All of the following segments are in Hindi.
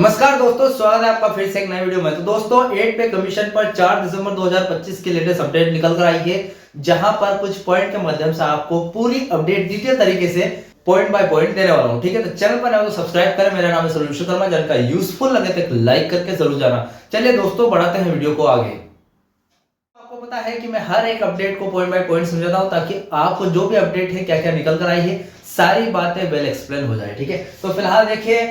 नमस्कार दोस्तों, स्वागत है आपका फिर से एक नए वीडियो में। तो दोस्तों 8 पे कमीशन पर 4 दिसंबर 2025 की लेटेस्ट अपडेट निकल कर आई है, जहां पर कुछ पॉइंट के माध्यम से आपको पूरी अपडेट डिटेल तरीके से पॉइंट बाय पॉइंट देने वाला हूं। ठीक है, तो चैनल पर नए हो तो सब्सक्राइब करें। मेरा नाम है सलून विश्वकर्मा। जानकारी यूजफुल लगे तो एक लाइक करके जरूर जाना। चलिए दोस्तों, बढ़ाते हैं वीडियो को आगे। आपको पता है कि मैं हर एक अपडेट को पॉइंट बाय पॉइंट समझाता हूं, ताकि आपको जो भी अपडेट है, क्या क्या निकल कर आई है, सारी बातें वेल एक्सप्लेन हो जाए। ठीक है, तो फिलहाल देखिए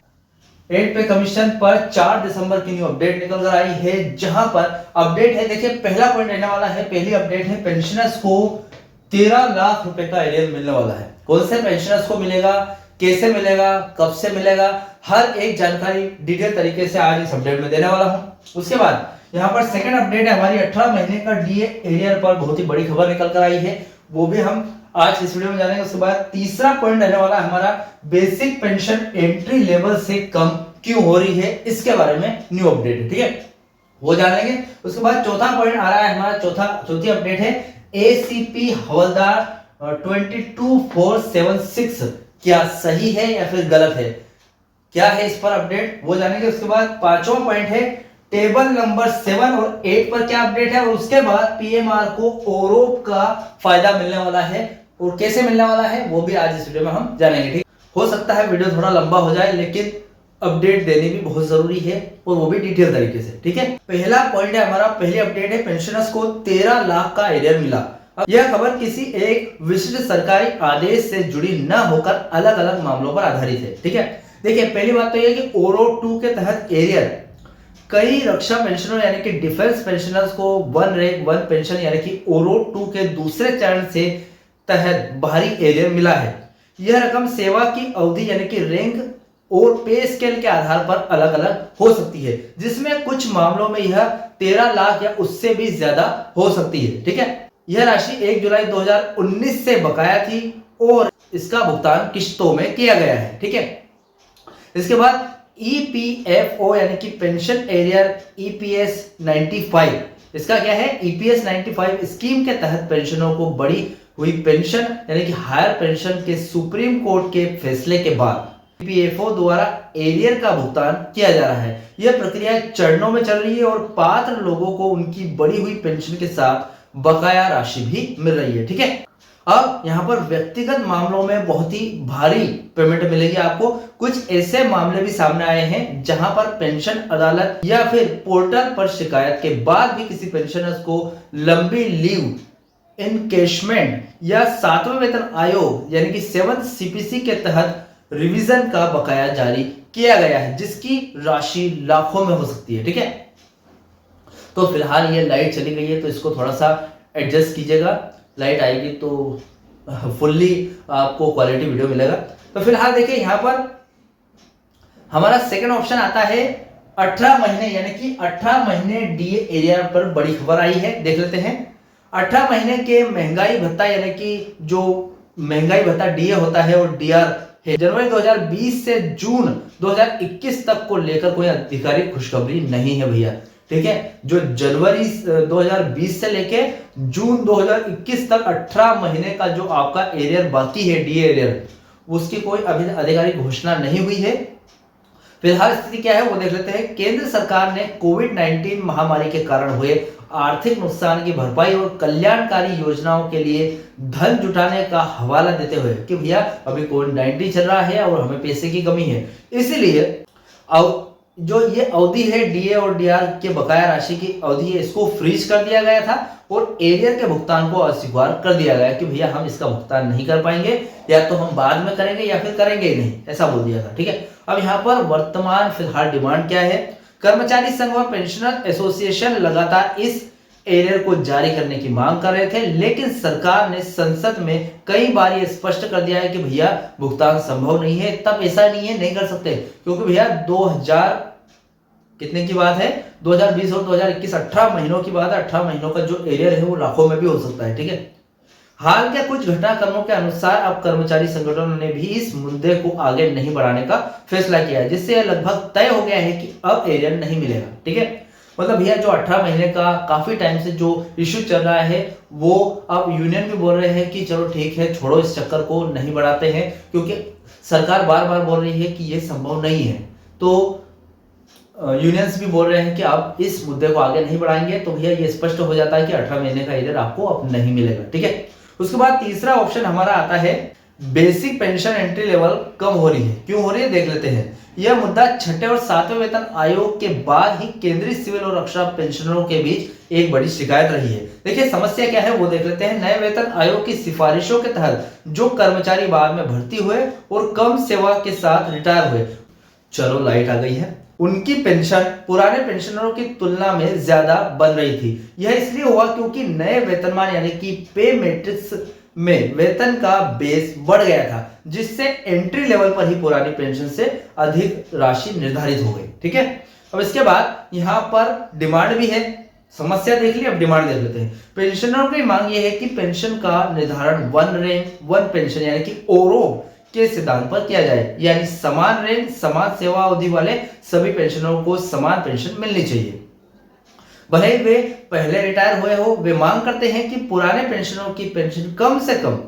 8 पे कमीशन पर 4 दिसंबर की न्यू अपडेट निकल कर आई है, जहां पर अपडेट है। देखिए पहला पॉइंट रहने वाला है, पहली अपडेट है, पेंशनर्स को 13 लाख रुपए का एरियर मिलने वाला है। कौन से पेंशनर्स को मिलेगा, कैसे मिलेगा, कब से मिलेगा, हर एक जानकारी डिटेल तरीके से आज इस अपडेट में देने वाला हूं। उसके बाद यहाँ पर सेकंड अपडेट है हमारी 18 महीने का डीए एरियर पर बहुत ही बड़ी खबर निकल कर आई है, वो भी हम आज इस वीडियो में जानेंगे। उसके बाद तीसरा पॉइंट रहने वाला है हमारा बेसिक पेंशन एंट्री लेवल से कम क्यों हो रही है, इसके बारे में न्यू अपडेट है। ठीक है, वो जान लेंगे। उसके बाद चौथा पॉइंट आ रहा है हमारा, चौथी अपडेट है एसीपी हवलदार 22476 क्या सही है या फिर गलत है, क्या है इस पर अपडेट, वो जानेंगे। उसके बाद पांचवा पॉइंट है टेबल नंबर 7 और 8 पर क्या अपडेट है, और उसके बाद पीएमआर को ओरोप का फायदा मिलने वाला है और कैसे मिलने वाला है, वो भी आज इस वीडियो में हम जानेंगे। ठीक, हो सकता है वीडियो थोड़ा लंबा हो जाए, लेकिन अपडेट देनी भी बहुत जरूरी है, और वो भी डिटेल तरीके से। ठीक है, पहला पॉइंट है हमारा, पहली अपडेट है पेंशनर्स को 13 लाख का एरियर मिला। यह खबर किसी एक विशिष्ट सरकारी आदेश से जुड़ी न होकर अलग अलग मामलों पर आधारित है। ठीक है, देखिए पहली बात तो यह कि ओरो 2 के तहत एरियर कई रक्षा पेंशनर यानी कि डिफेंस पेंशनर्स को 1 रैंक 1 पेंशन यानी कि ओरो 2 के दूसरे चरण से तहत बाहरी एरियर मिला है। यह रकम सेवा की अवधि यानी कि रैंक और पे स्केल के आधार पर अलग अलग हो सकती है, जिसमें कुछ मामलों में यह 13 लाख या उससे भी ज्यादा हो सकती है। ठीक है, यह राशि 1 जुलाई 2019 से बकाया थी और इसका भुगतान किश्तों में किया गया है। ठीक है, इसके बाद ईपीएफओ यानी कि पेंशन एरियर ईपीएस 95, इसका क्या है, ईपीएस 95 स्कीम के तहत पेंशनों को बढ़ी हुई पेंशन यानी कि हायर पेंशन के सुप्रीम कोर्ट के फैसले के बाद ईपीएफओ द्वारा एरियर का भुगतान किया जा रहा है। यह प्रक्रिया चरणों में चल रही है और पात्र लोगों को उनकी बढ़ी हुई पेंशन के साथ बकाया राशि भी मिल रही है। ठीक है, अब यहाँ पर व्यक्तिगत मामलों में बहुत ही भारी पेमेंट मिलेगी आपको। कुछ ऐसे मामले भी सामने आए हैं जहां पर पेंशन अदालत या फिर पोर्टल पर शिकायत के बाद भी किसी पेंशनर्स को लंबी लीव इनकेशमेंट या 7वें वेतन आयोग यानी कि 7th सीपीसी के तहत रिवीजन का बकाया जारी किया गया है, जिसकी राशि लाखों में हो सकती है। ठीक है, तो फिलहाल ये लाइट चली गई है, तो इसको थोड़ा सा एडजस्ट कीजिएगा। लाइट आएगी तो फुल्ली आपको क्वालिटी वीडियो मिलेगा। तो फिलहाल देखिए यहाँ पर हमारा सेकंड ऑप्शन आता है 18 महीने यानी कि 18 महीने डीए एरिया पर बड़ी खबर आई है, देख लेते हैं। 18 महीने के महंगाई भत्ता यानी कि जो महंगाई भत्ता डीए होता है और डीआर है, जनवरी 2020 से जून 2021 तक को लेकर कोई आधिकारिक खुशखबरी नहीं है भैया। ठीक है, जो जनवरी 2020 से लेके जून 2021 तक 18 महीने का जो आपका एरियर बाकी है, डीए एरियर, उसकी कोई अभी आधिकारिक घोषणा नहीं हुई है। फिलहाल स्थिति क्या है वो देख लेते हैं। केंद्र सरकार ने कोविड-19 महामारी के कारण हुए आर्थिक नुकसान की भरपाई और कल्याणकारी योजनाओं के लिए धन जुटाने का हवाला देते हुए कि भैया अभी कोविड-19 चल रहा है और हमें पैसे की कमी है, इसलिए अब जो ये अवधि है डीए और डीआर के बकाया राशि की अवधि है, इसको फ्रीज कर दिया गया था और एरियर के भुगतान को अस्वीकार कर दिया गया कि भैया हम इसका भुगतान नहीं कर पाएंगे, या तो हम बाद में करेंगे या फिर करेंगे ही नहीं, ऐसा बोल दिया था। ठीक है, अब यहाँ पर वर्तमान फिलहाल डिमांड क्या है, कर्मचारी संघ व पेंशनर एसोसिएशन लगातार इस एरियर को जारी करने की मांग कर रहे थे, लेकिन सरकार ने संसद में कई बार ये स्पष्ट कर दिया है कि भैया भुगतान संभव नहीं है। तब ऐसा नहीं है नहीं कर सकते, क्योंकि भैया 2000 कितने की बात है, 2020 और 2021 18 महीनों की बात है। 18 महीनों का जो एरियर है वो लाखों में भी हो सकता है। ठीक है, हाल के कुछ घटनाक्रमों के अनुसार अब कर्मचारी संगठनों ने भी इस मुद्दे को आगे नहीं बढ़ाने का फैसला किया है, जिससे यह लगभग तय हो गया है कि अब एरियर नहीं मिलेगा। ठीक है, मतलब भैया जो 18 महीने का काफी टाइम से जो इश्यू चल रहा है, वो अब यूनियन भी बोल रहे हैं कि चलो ठीक है, छोड़ो इस चक्कर को, नहीं बढ़ाते हैं, क्योंकि सरकार बार बार बोल रही है कि ये संभव नहीं है। तो यूनियंस भी बोल रहे हैं कि आप इस मुद्दे को आगे नहीं बढ़ाएंगे, तो भैया ये स्पष्ट हो जाता है कि 18 महीने का एरियर आपको अब नहीं मिलेगा। ठीक है, उसके बाद तीसरा ऑप्शन हमारा आता है बेसिक पेंशन एंट्री लेवल कम हो रही है। क्यों हो रही है देख लेते हैं। यह मुद्दा छठे और सातवें वेतन आयोग के बाद ही केंद्रीय सिविल और रक्षा पेंशनरों के बीच एक बड़ी शिकायत रही है। देखिए समस्या क्या है वो देख लेते हैं। नए वेतन आयोग की सिफारिशों के तहत जो कर्मचारी बाद में भर्ती हुए और कम सेवा के साथ रिटायर हुए, चलो लाइट आ गई है, उनकी पेंशन पुराने पेंशनरों की तुलना में ज्यादा बन रही थी। यह इसलिए हुआ क्योंकि नए वेतनमान यानी कि पे मैट्रिक्स में वेतन का बेस बढ़ गया था, जिससे एंट्री लेवल पर ही पुरानी पेंशन से अधिक राशि निर्धारित हो गई। ठीक है, अब इसके बाद यहां पर डिमांड भी है। समस्या देख ली, अब डिमांड देख लेते हैं। पेंशनरों की मांग यह है कि पेंशन का निर्धारण वन रैंक वन पेंशन यानी कि ओरो के सिद्धांत पर किया जाए, यानी समान रैंक समान सेवा अवधि वाले सभी पेंशनरों को समान पेंशन मिलनी चाहिए। भले वे पहले रिटायर हुए हो, वे मांग करते हैं कि पुराने पेंशनरों की पेंशन कम से कम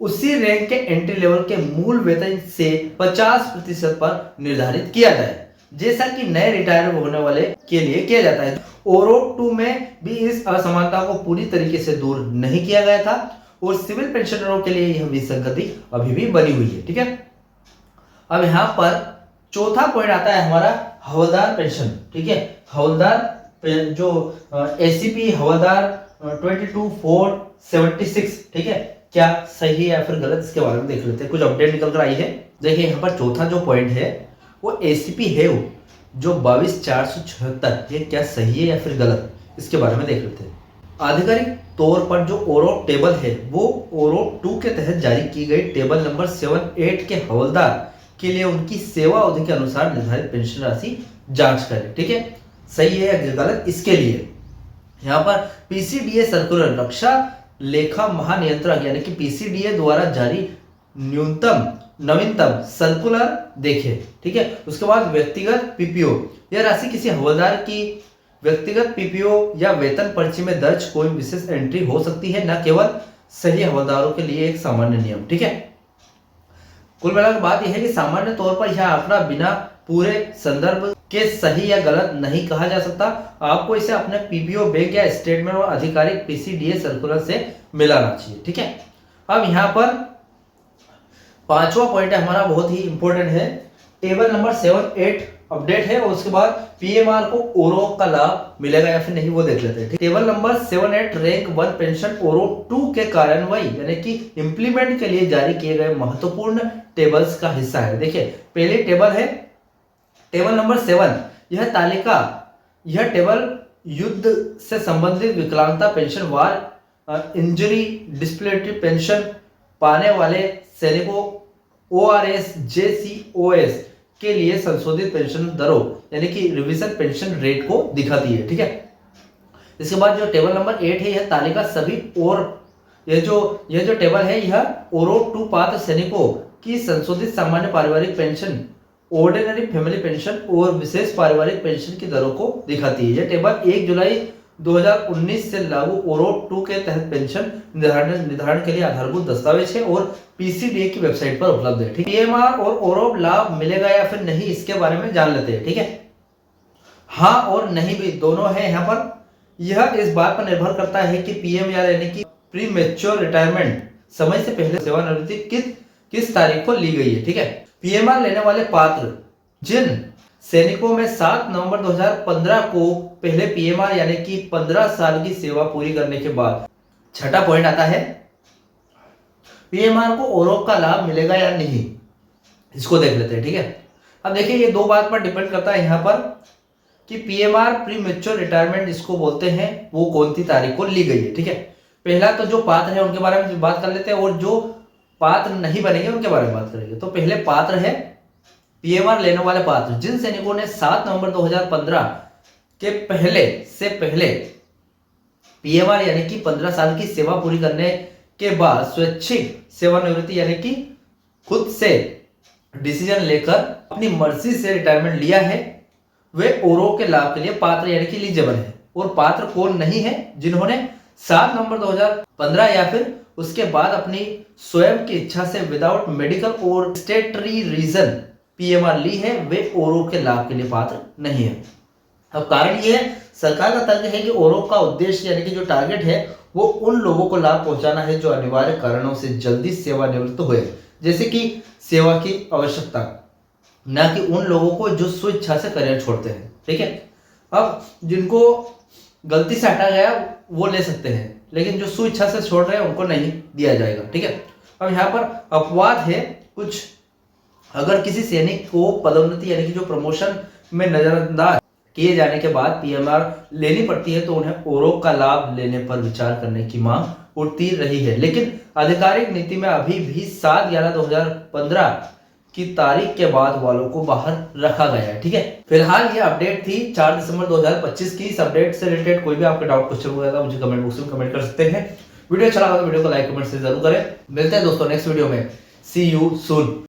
उसी रैंक के एंट्री लेवल के मूल वेतन से 50% पर निर्धारित किया जाए, जैसा कि नए रिटायर होने वाले के लिए किया जाता है। ओरो 2 में भी इस असमानता को पूरी तरीके से दूर नहीं किया गया था और सिविल पेंशनरों के लिए यह विसंगति अभी भी बनी हुई है। ठीक है, अब यहां पर चौथा पॉइंट आता है हमारा हवलदार पेंशन। ठीक है, हवलदार जो एसीपी हवलदार 22,476, ठीक है, क्या सही है या फिर गलत, इसके बारे में देख लेते हैं। कुछ अपडेट निकल कर आई है। देखिए यहाँ पर चौथा जो पॉइंट है वो एसीपी है वो जो 22,476, ये क्या सही है या फिर गलत, इसके बारे में देख लेते हैं। आधिकारिक तौर पर जो ओरो टेबल है वो ओरो 2 के तहत जारी की गई टेबल नंबर 78 के हवलदार के लिए उनकी सेवा अवधि के अनुसार निर्धारित पेंशन राशि जांच करें। ठीक है, सही है या गलत, इसके लिए यहाँ पर पीसीडीए सर्कुलर रक्षा लेखा महानियंत्रक यानी कि पीसीडीए द्वारा जारी नवीनतम सर्कुलर देखें। ठीक है, उसके बाद व्यक्तिगत पीपीओ, यह राशि किसी हवलदार की व्यक्तिगत पीपीओ या वेतन पर्ची में दर्ज कोई विशेष एंट्री हो सकती है, न केवल सही हवलदारों के लिए एक सामान्य नियम। ठीक है, कुल मिलाकर बात यह है कि सामान्य तौर पर यह आंकड़ा बिना पूरे संदर्भ के सही या गलत नहीं कहा जा सकता। आपको इसे अपने पीपीओ बैंक या स्टेटमेंट और आधिकारिक पीसीडीए सर्कुलर से मिलाना चाहिए। ठीक है, अब यहाँ पर पांचवा पॉइंट है हमारा, बहुत ही इंपॉर्टेंट है। टेबल नंबर 78 अपडेट है और उसके बाद पीएमआर को ओरो का लाभ मिलेगा या फिर नहीं वो देख लेते हैं। टेबल नंबर 78 रैंक 1 पेंशन ओरो 2 के कार्यान्वयन यानी कि इंप्लीमेंट के लिए जारी किए गए महत्वपूर्ण टेबल्स का हिस्सा है। देखिए पहले टेबल है टेबल नंबर 7। यह टेबल युद्ध से संबंधित विकलांगता पेंशन, वार इंजरी डिसेबिलिटी पेंशन पाने वाले सैनिकों ओआरएस जेसीओएस के लिए संशोधित पेंशन दरों यानी कि रिवीजन पेंशन रेट को दिखाती है। ठीक है, इसके बाद जो टेबल नंबर 8 है यह तालिका सभी और यह जो टेबल है यह ओरो 2 पात्र सैनिकों की संशोधित सामान्य पारिवारिक पेंशन, ऑर्डिनरी फैमिली पेंशन और विशेष पारिवारिक पेंशन की दरों को दिखाती है। यह टेबल 1 जुलाई 2019 से लागू ओरो 2 के तहत पेंशन निर्धारण के लिए आधारभूत दस्तावेज है और पीसीडीए की वेबसाइट पर उपलब्ध है। ठीक है, पीएमआर और ओरो लाभ मिलेगा या फिर नहीं इसके बारे में जान लेते हैं। ठीक है, हाँ और नहीं भी दोनों है यहाँ पर। यह इस बात पर निर्भर करता है कि पीएमआर यानी कि प्री मैच्योर रिटायरमेंट समय से पहले सेवानिवृत्ति किस तारीख को ली गई है। ठीक है, पीएमआर लेने वाले पात्र जिन सैनिकों में 7 नवंबर 2015 को पहले पीएमआर यानी कि 15 साल की सेवा पूरी करने के बाद। छठा पॉइंट आता है पीएमआर को ओरो का लाभ मिलेगा या नहीं, इसको देख लेते हैं। ठीक है, अब देखिए ये दो बात पर डिपेंड करता है यहाँ पर कि पीएमआर प्री मैच्योर रिटायरमेंट जिसको बोलते हैं वो कौन सी तारीख को ली गई है। ठीक है, पहला तो जो पात्र है उनके बारे में बात कर लेते हैं और जो पात्र नहीं बनेंगे उनके बारे में बात करेंगे। तो पहले पात्र है पीएमआर लेने वाले पात्र जिन सैनिकों ने 7 नवंबर 2015 के पहले पीएमआर यानी कि 15 साल की सेवा पूरी करने के बाद स्वैच्छिक सेवानिवृत्ति यानी कि खुद से डिसीजन लेकर अपनी मर्जी से रिटायरमेंट लिया है, वे ओरो के लाभ के लिए पात्र यानी कि एलिजिबल है। और पात्र कौन नहीं है? जिन्होंने 7 नवंबर 2015 या फिर उसके बाद अपनी स्वयं की इच्छा से विदाउट मेडिकल और स्टेटरी रीजन पीएमआर ली है वे ओरो के लाभ के लिए पात्र नहीं है। अब कारण ये है, सरकार का तर्क है कि ओरो का उद्देश्य यानी कि जो टारगेट है वो उन लोगों को लाभ पहुंचाना है जो अनिवार्य कारणों से जल्दी सेवानिवृत्त हुए, जैसे कि सेवा की आवश्यकता, न कि उन लोगों को जो स्वेच्छा से करियर छोड़ते हैं। ठीक है, अब जिनको गलती से हटा गया वो ले सकते हैं, लेकिन जो स्वेच्छा से छोड़ रहे हैं उनको नहीं दिया जाएगा। ठीक है, अब यहाँ पर अपवाद है कुछ, अगर किसी सैनिक को पदोन्नति यानी कि जो प्रमोशन में नजरअंदाज किए जाने के बाद पीएमआर लेनी पड़ती है तो उन्हें ओरो का लाभ लेने पर विचार करने की मांग उठती रही है, लेकिन आधिकारिक नीति में अभी भी 7/11/2015 की तारीख के बाद वालों को बाहर रखा गया है। ठीक है, फिलहाल ये अपडेट थी 4 दिसंबर 2025 की। इस अपडेट से रिलेटेड कोई भी आपका डाउट क्वेश्चन हुआ था मुझे कमेंट बॉक्स में कमेंट कर सकते हैं। वीडियो अच्छा लगा तो वीडियो को लाइक कमेंट से जरूर करें। मिलते हैं दोस्तों नेक्स्ट वीडियो में। सी यू सून।